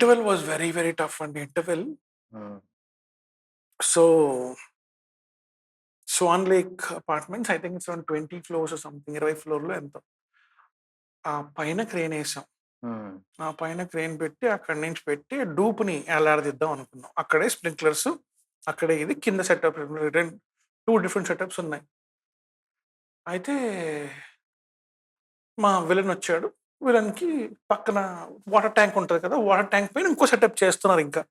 Interval was very very tough అండి. Interval so Swan Lake apartments, I think it's around 20 floors something, 20 ఫ్లోర్లో ఎంతో. ఆ పైన crane వేసాం. ఆ పైన క్రేన్ పెట్టి అక్కడి నుంచి పెట్టి డూప్ని ఎలాడదిద్దాం అనుకున్నాం. అక్కడే స్ప్రింక్లర్స్, అక్కడే ఇది కింద సెటప్, రెండు 2 డిఫరెంట్ సెటప్స్ ఉన్నాయి. అయితే మా విలన్ వచ్చాడు. విలన్కి పక్కన వాటర్ ట్యాంక్ ఉంటుంది కదా, వాటర్ ట్యాంక్ పైన ఇంకో సెటప్ చేస్తున్నారు. ఇంకా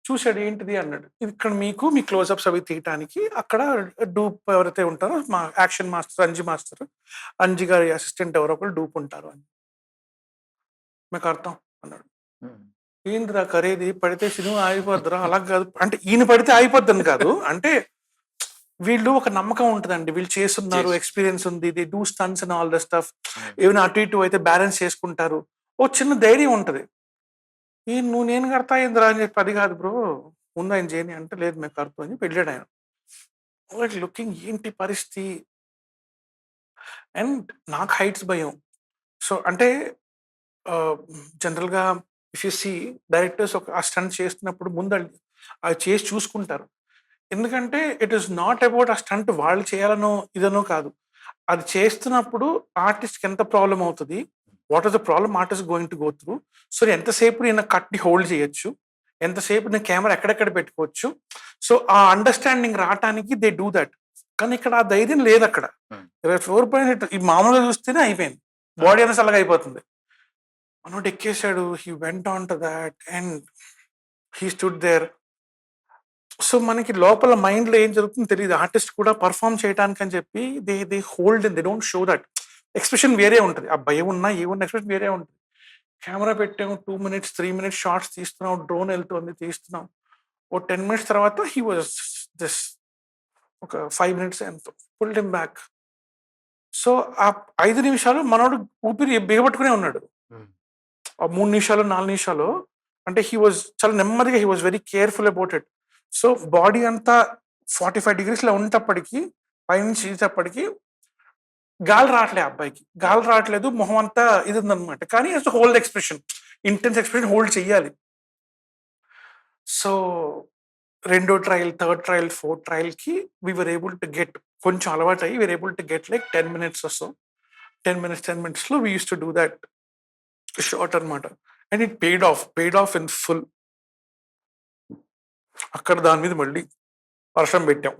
చూశాడు, ఏంటిది అన్నాడు. ఇది ఇక్కడ మీకు మీ క్లోజ్అప్స్ అవి తీయటానికి అక్కడ డూప్ ఎవరైతే ఉంటారో మా యాక్షన్ మాస్టర్ అంజి గారి అసిస్టెంట్ ఎవరో ఒకరు డూప్ ఉంటారు అని. మీకు అర్థం అన్నాడు. ఏందిరా కరేది, పడితే సినిమా ఆగిపోద్దురా. అలా కాదు అంటే, ఈయన పడితే ఆగిపోద్దని కాదు, అంటే వీళ్ళు ఒక నమ్మకం ఉంటుందండి, వీళ్ళు చేస్తున్నారు, ఎక్స్పీరియన్స్ ఉంది, they do stunts and all the stuff. ఏమైనా అటు ఇటు అయితే బ్యాలెన్స్ చేసుకుంటారు, ఓ చిన్న ధైర్యం ఉంటది. ఈ నువ్వు నేను కడతా ఏందిరా అని చెప్పి, అది కాదు బ్రో ముందు ఆయన చేయని అంటే, లేదు మేము కడతాం అని వెళ్ళాడు ఆయన. లుకింగ్ ఏంటి పరిస్థితి. అండ్ నాకు హైట్స్ భయం. సో అంటే జనరల్గా ఇఫ్ యూ సీ డైరెక్టర్స్ ఒక ఆ స్టంట్ చేస్తున్నప్పుడు ముందు అది చేసి చూసుకుంటారు. ఎందుకంటే ఇట్ ఈస్ నాట్ అబౌట్ ఆ స్టంట్ వాళ్ళు చేయాలనో ఇదనో కాదు. అది చేస్తున్నప్పుడు ఆర్టిస్ట్కి ఎంత ప్రాబ్లం అవుతుంది, what are the problem artist going to go through. So ఎంతసేపు నేను కట్ని హోల్డ్ చేయొచ్చు, ఎంతసేపు నేను కెమెరా ఎక్కడెక్కడ పెట్టుకోవచ్చు. సో ఆ అండర్స్టాండింగ్ రావటానికి దే డూ దట్. కానీ ఇక్కడ ఆ ధైర్యం లేదు. అక్కడ 20 ఫ్లోర్ పైన ఈ మామూలుగా చూస్తేనే అయిపోయింది, బాడీ అనేది చల్లగా అయిపోతుంది. మనోడు ఎక్కేశాడు, he went on to that and he stood there. So మనకి లోపల మైండ్లో ఏం జరుగుతుందో తెలియదు. ఆర్టిస్ట్ కూడా పర్ఫామ్ చేయడానికి అని చెప్పి they hold and they don't show that. Expression వేరే ఉంటుంది, ఆ భయం ఉన్నా ఏమున్నా ఎక్స్ప్రెషన్ వేరే ఉంటుంది. కెమెరా పెట్టాము, 2 minutes 3 minutes షార్ట్స్ తీస్తున్నాం, డ్రోన్ వెళ్తుంది తీస్తున్నాం. ఓ 10 minutes తర్వాత హీ వాజ్ దిస్, ఒక 5 minutes ఎంతో పుల్డ్ హిమ్ బ్యాక్. సో ఆ 5 నిమిషాలు మనోడు ఊపిరి బిగబట్టుకునే ఉన్నాడు. ఆ 3 నిమిషాలు 4 నిమిషాలు అంటే హీ వాజ్ చాలా నెమ్మదిగా, he was very careful about it. So body అంతా 45 degreesలో ఉండేటప్పటికి, పైనుంచి చేసేటప్పటికి గాలి రావట్లేదు, అబ్బాయికి గాలి రావట్లేదు, మొహం అంతా ఇది ఉందన్నమాట. కానీ hold expression, intense expression hold చెయ్యాలి. సో రెండో ట్రయల్, థర్డ్ ట్రయల్, ఫోర్త్ ట్రయల్కి we were able to get, కొంచెం అలవాటు అయ్యి we are able to get like 10 minutes or so. 10 minutes we used to do that short అనమాట. And it paid off in full. అక్కడ దాని మీద మళ్ళీ వర్షం పెట్టాం.